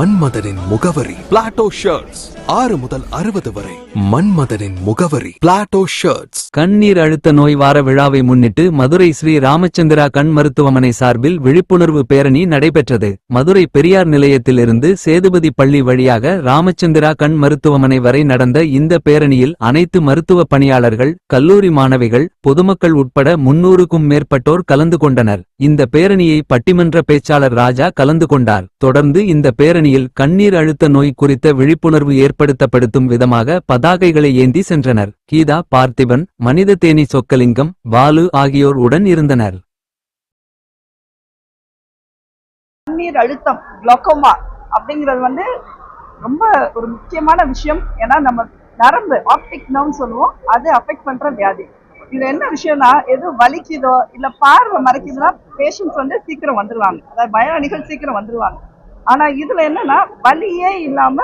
மன்மதனின் முகவரி Plato shirts. 6 முதல் 60 வரை. மன்மதனின் முகவரி பிளாட்டோ ஷர்ட்ஸ். கண்ணீர் அழுத்த நோய் வார விழாவை முன்னிட்டு மதுரை ஸ்ரீ ராமச்சந்திரா கண் மருத்துவமனை சார்பில் விழிப்புணர்வு பேரணி நடைபெற்றது. மதுரை பெரியார் நிலையத்திலிருந்து சேதுபதி பள்ளி வழியாக ராமச்சந்திரா கண் மருத்துவமனை வரை நடந்த இந்த பேரணியில் அனைத்து மருத்துவ பணியாளர்கள், கல்லூரி மாணவிகள், பொதுமக்கள் உட்பட 300க்கும் மேற்பட்டோர் கலந்து கொண்டனர். இந்த பேரணியை பட்டிமன்ற பேச்சாளர் ராஜா கலந்து கொண்டார். தொடர்ந்து இந்த பேரணியில் கண்ணீர் அழுத்த நோய் குறித்த விழிப்புணர்வு ஏற்படுத்தப்படுத்தும் விதமாக பதாகைகளை ஏந்தி சென்றனர். கீதா, பார்த்திபன், மனித தேனி சொக்கலிங்கம், பாலு ஆகியோர் உடன் இருந்தனர். கண்ணீர் அழுத்தம் குளோக்கோமா அப்படிங்கிறது ரொம்ப ஒரு முக்கியமான விஷயம். ஏன்னா நம்ம நரம்பு ஆப்டிக் நர்வ்னு சொல்லுவோம், அது அஃபெக்ட் பண்ற வியாதி. இது என்ன விஷயம்னா, எதுவும் வலிக்குதோ இல்ல பார்வை மறைக்குதுன்னா பேஷண்ட்ஸ் சீக்கிரம் வந்துருவாங்க, அதாவது பயணிகள் சீக்கிரம் வந்துருவாங்க. ஆனா இதுல என்னன்னா, வலியே இல்லாம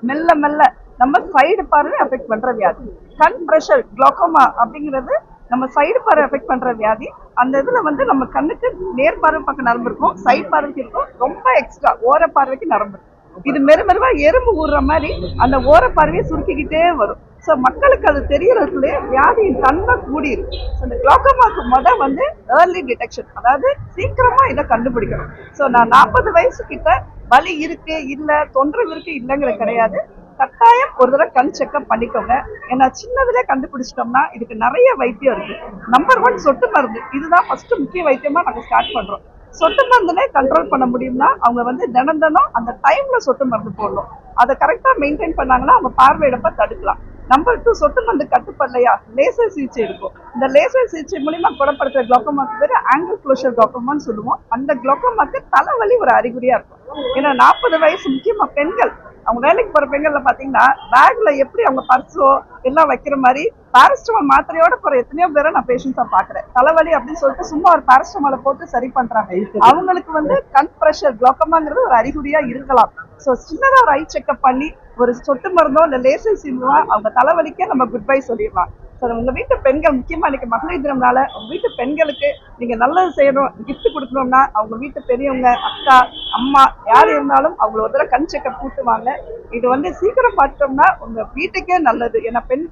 மெல்ல மெல்ல நம்ம சைடு பார்வை அஃபெக்ட் பண்ற வியாதி. கண் பிரஷர் குளோக்கோமா அப்படிங்கிறது நம்ம சைடு பார்வை அஃபெக்ட் பண்ற வியாதி. அந்த இதுல நம்ம கண்ணுக்கு நேர் பார்வை பக்கம் நரம்பு இருக்கும், சைடு பார்வைக்கு இருக்கும், ரொம்ப எக்ஸ்ட்ரா ஓர பார்வைக்கு நரம்பு இருக்கும். இது மெருமெருவா எறும்பு ஊடுற மாதிரி அந்த ஓர பார்வையை சுருக்கிக்கிட்டே வரும். ஸோ மக்களுக்கு அது தெரியறதுக்குள்ளே வியாதியின் தன்மை கூடியிருக்கு. ஸோ இந்த குளோக்கோமாக்கு ஏர்லி டிடெக்ஷன், அதாவது சீக்கிரமா இதை கண்டுபிடிக்கணும். ஸோ நான் 40 வயசு கிட்ட வலி இருக்கு இல்ல, தொந்தரவு இருக்கு இல்லைங்கிற கிடையாது. கட்டாயம் ஒரு தடவை கண் செக்அப் பண்ணிக்கோங்க. ஏன்னா சின்னதுல கண்டுபிடிச்சிட்டோம்னா இதுக்கு நிறைய வைத்தியம் இருக்கு. நம்பர் 1 சொட்டு மருந்து, இதுதான் ஃபர்ஸ்ட் முக்கிய வைத்தியமா நாங்கள் ஸ்டார்ட் பண்றோம். சொட்டு மருந்துனே கண்ட்ரோல் பண்ண முடியும்னா அவங்க தினம் அந்த டைம்ல சொட்டு மருந்து போடணும். அதை கரெக்டா மெயின்டைன் பண்ணாங்கன்னா அவங்க பார்வை இழப்பை தடுக்கலாம். நம்பர் 2, சொட்டு மருந்து கட்டுப்படலையா, லேசர் சிகிச்சை இருக்கும். இந்த லேசர் சிகிச்சை மூலியமா குணப்படுத்துற குளோக்கோமாக்கு பேரு ஆங்கிள் க்ளோஷர் குளோக்கோமான்னு சொல்லுவோம். அந்த குளோக்கோமாக்கு தலைவலி ஒரு அறிகுறியா இருக்கும். ஏன்னா 40 வயசு, முக்கியமா பெண்கள், அவங்க வேலைக்கு போற பெண்கள்ல பாத்தீங்கன்னா பேக்ல எப்படி அவங்க பர்ஸோ எல்லாம் வைக்கிற மாதிரி பாரஸ்டமால் மாத்திரையோட போற எத்தனையோ பேரை நான் பேஷண்ட்ஸா பாக்குறேன். தலைவலி அப்படின்னு சொல்லிட்டு சும்மா ஒரு பாரஸ்டமாலை போட்டு சரி பண்றாங்க. அவங்களுக்கு கண் பிரஷர் குளோக்கோமாங்கிறது ஒரு அறிகுறியா இருக்கலாம். ஸோ சின்னதா ஒரு ஐ செக்அப் பண்ணி ஒரு சொட்டு மருந்தோ இல்ல லேசர் சிகிச்சையோ அவங்க தலைவலிக்கே நம்ம குட் பை சொல்லிடலாம். ஸோ உங்க வீட்டு பெண்கள், முக்கியமா இன்னைக்கு மகளிர் தினம்னால உங்க வீட்டு பெண்களுக்கு நீங்க நல்லது செய்யணும், கிஃப்ட் கொடுக்கணும்னா அவங்க வீட்டு பெரியவங்க, அக்கா, அம்மா யார் இருந்தாலும் அவங்கள ஒரு தடவை கண் செக்அப் கூட்டுவாங்க. இது சீக்கிரம் பார்த்தோம்னா உங்க வீட்டுக்கே நல்லது. ஏன்னா பெண்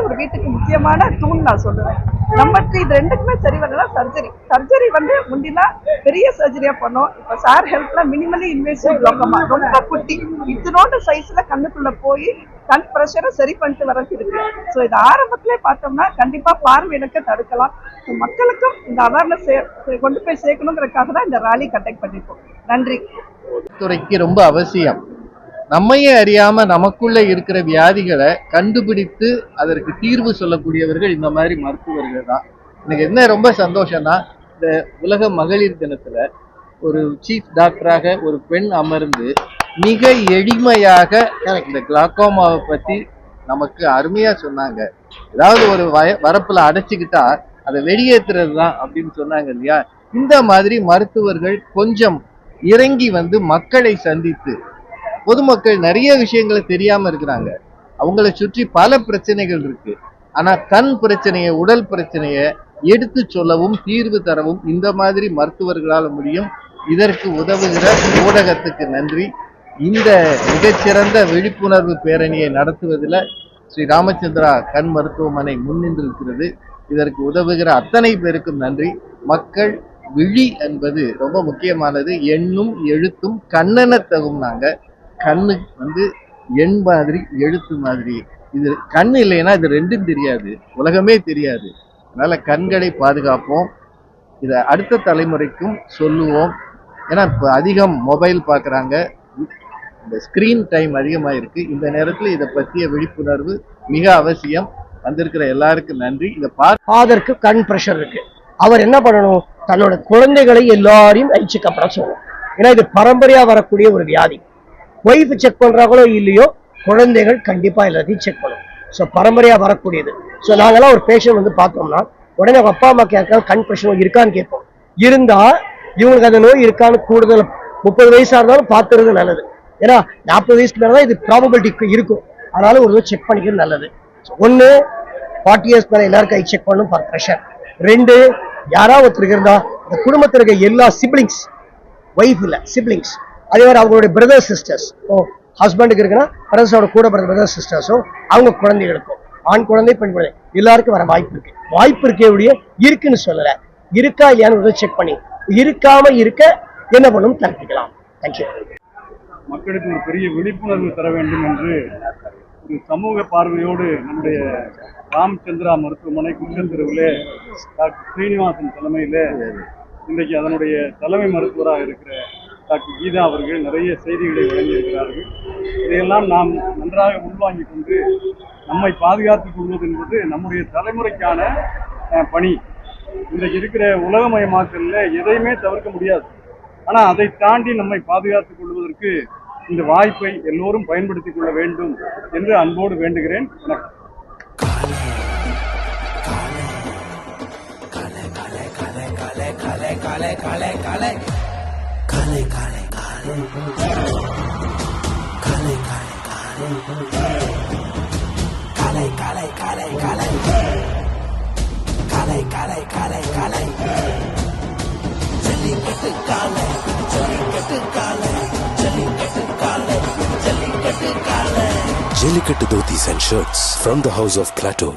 ஒரு வீட்டுக்கு முக்கியமான தூண் நான் சொல்லுவேன். நம்பர் 3, இது ரெண்டுக்குமே சரி வரலாம் சர்ஜரி முந்தினா பெரிய சர்ஜரியா பண்ணோம். இப்ப சார் ஹெல்ப்ல மினிமலி இன்வேசிவ் குளோக்கோமா, ரொம்ப குட்டி இதனோட சைஸ்ல கண்ணுக்குள்ள போய் கண் பிரஷரை சரி பண்ணிட்டு வரது இருக்கு. ஸோ இது ஆரம்பத்திலே பார்த்தோம்னா கண்டிப்பா பார்வை இழக்க தடுக்கலாம். மக்களுக்கும் இந்த அவேர்னஸ் கொண்டு போய் சேர்க்கணுங்கிறதுக்காக தான் இந்த ராலி கண்டக்ட் பண்ணிருக்கோம். நன்றி. துறைக்கு ரொம்ப அவசியம். நம்மையே அறியாம நமக்குள்ள இருக்கிற வியாதிகளை கண்டுபிடித்து அதற்கு தீர்வு சொல்லக்கூடியவர்கள் இந்த மாதிரி மருத்துவர்கள் தான். எனக்கு என்ன ரொம்ப சந்தோஷம்னா, இந்த உலக மகளிர் தினத்துல ஒரு சீஃப் டாக்டராக ஒரு பெண் அமர்ந்து மிக எளிமையாக இந்த குளோக்கோமாவை பத்தி நமக்கு அருமையா சொன்னாங்க. ஏதாவது ஒரு வரப்புல அடைச்சிக்கிட்டா அதை வெளியேற்றுறது தான் அப்படின்னு சொன்னாங்க இல்லையா. இந்த மாதிரி மருத்துவர்கள் கொஞ்சம் இறங்கி மக்களை சந்தித்து, பொதுமக்கள் நிறைய விஷயங்களை தெரியாம இருக்கிறாங்க, அவங்களை சுற்றி பல பிரச்சனைகள் இருக்கு. ஆனா கண் பிரச்சனையை, உடல் பிரச்சனையை எடுத்து சொல்லவும் தீர்வு தரவும் இந்த மாதிரி மருத்துவர்களால் முடியும். இதற்கு உதவுகிற ஊடகத்துக்கு நன்றி. இந்த மிகச்சிறந்த விழிப்புணர்வு பேரணியை நடத்துவதில் ஸ்ரீ ராமச்சந்திரா கண் மருத்துவமனை முன்னின்றிருக்கிறது. இதற்கு உதவுகிற அத்தனை பேருக்கும் நன்றி. மக்கள் விழி என்பது ரொம்ப முக்கியமானது. எண்ணும் எழுத்தும் கண்ணென தகும். நாங்க கண்ணு எண் மாதிரி, எழுத்து மாதிரி. இது கண் இல்லைன்னா இது ரெண்டும் தெரியாது, உலகமே தெரியாது. அதனால கண்களை பாதுகாப்போம். இதை அடுத்த தலைமுறைக்கும் சொல்லுவோம். ஏன்னா இப்போ அதிகம் மொபைல் பார்க்குறாங்க, இந்த ஸ்கிரீன் டைம் அதிகமாக இருக்கு. இந்த நேரத்தில் இதை பற்றிய விழிப்புணர்வு மிக அவசியம். வந்திருக்கிற எல்லாருக்கும் நன்றி. இதை ஃபாதருக்கு கண் பிரஷர் இருக்கு, அவர் என்ன பண்ணணும், தன்னோட குழந்தைகளை எல்லாரையும் ஐ செக்அப் பண்ண சொல்லணும். ஏன்னா இது பரம்பரையா வரக்கூடிய ஒரு வியாதி. ஒய்ஃப் செக் பண்றாங்களோ இல்லையோ, குழந்தைகள் கண்டிப்பா எல்லாத்தையும் செக் பண்ணும். ஸோ பரம்பரையா வரக்கூடியது. ஸோ நாங்கெல்லாம் ஒரு பேஷண்ட் பார்த்தோம்னா உடனே அவங்க அப்பா அம்மா யாருக்காவது கண் பிரச்சனை இருக்கான்னு கேட்போம். இருந்தா இவங்களுக்கு அந்த நோய் இருக்கான்னு கூடுதல் 30 வயசா இருந்தாலும் பார்த்துறது நல்லது. ஏன்னா 40 வயசுக்கு மேலதான் இது ப்ராபபிலிட்டி இருக்கும். அதனால ஒரு செக் பண்ணிக்கிறது நல்லது. 1, 40 இயர்ஸ் மேல எல்லாருக்கும் ஐ செக் பண்ணணும் ஃபார் ப்ரெஷர். 2, யாராவது ஒருத்தருக்கு இருந்தா இந்த குடும்பத்தில் இருக்க எல்லா சிப்ளிங்ஸ், ஒய்ஃப் இல்ல சிப்ளிங்ஸ், அதே மாதிரி அவங்களுடைய பிரதர் சிஸ்டர்ஸ், ஹஸ்பண்டுக்கு இருக்குன்னா பிரதர்ஸோட கூட பிரதர் சிஸ்டர்ஸோ அவங்க குழந்தைகளுக்கும், ஆண் குழந்தை பெண் குழந்தை எல்லாருக்கும் வர வாய்ப்பு இருக்கு. வாய்ப்பு இருக்கே ஒழிய இருக்குன்னு சொல்லல. இருக்கா இல்லையான்னு செக் பண்ணி இருக்காம இருக்க என்ன பண்ணும் தடுத்துக்கலாம். தேங்க்யூ. மக்களுக்கு ஒரு பெரிய விழிப்புணர்வு தர வேண்டும் என்று ஒரு சமூக பார்வையோடு நம்முடைய ராமச்சந்திரா மருத்துவமனை குற்றத்தெருவிலே டாக்டர் ஸ்ரீனிவாசன் தலைமையில் இன்றைக்கு அதனுடைய தலைமை மருத்துவராக இருக்கிற டாக்டர் கீதா அவர்கள் நிறைய செய்திகளை வழங்கியிருக்கிறார்கள். இதையெல்லாம் நாம் நன்றாக உள்வாங்கிக் கொண்டு நம்மை பாதுகாத்துக் கொள்வது என்பது நம்முடைய தலைமுறைக்கான பணி. இன்றைக்கு இருக்கிற உலகமயமாக்கல்ல எதையுமே தவிர்க்க முடியாது. ஆனால் அதை தாண்டி நம்மை பாதுகாத்துக் கொள்வதற்கு இந்த வாய்ப்பை எல்லோரும் பயன்படுத்திக் கொள்ள வேண்டும் என்று அன்போடு வேண்டுகிறேன். Jallikattu dhotis and shirts from the house of Plateau.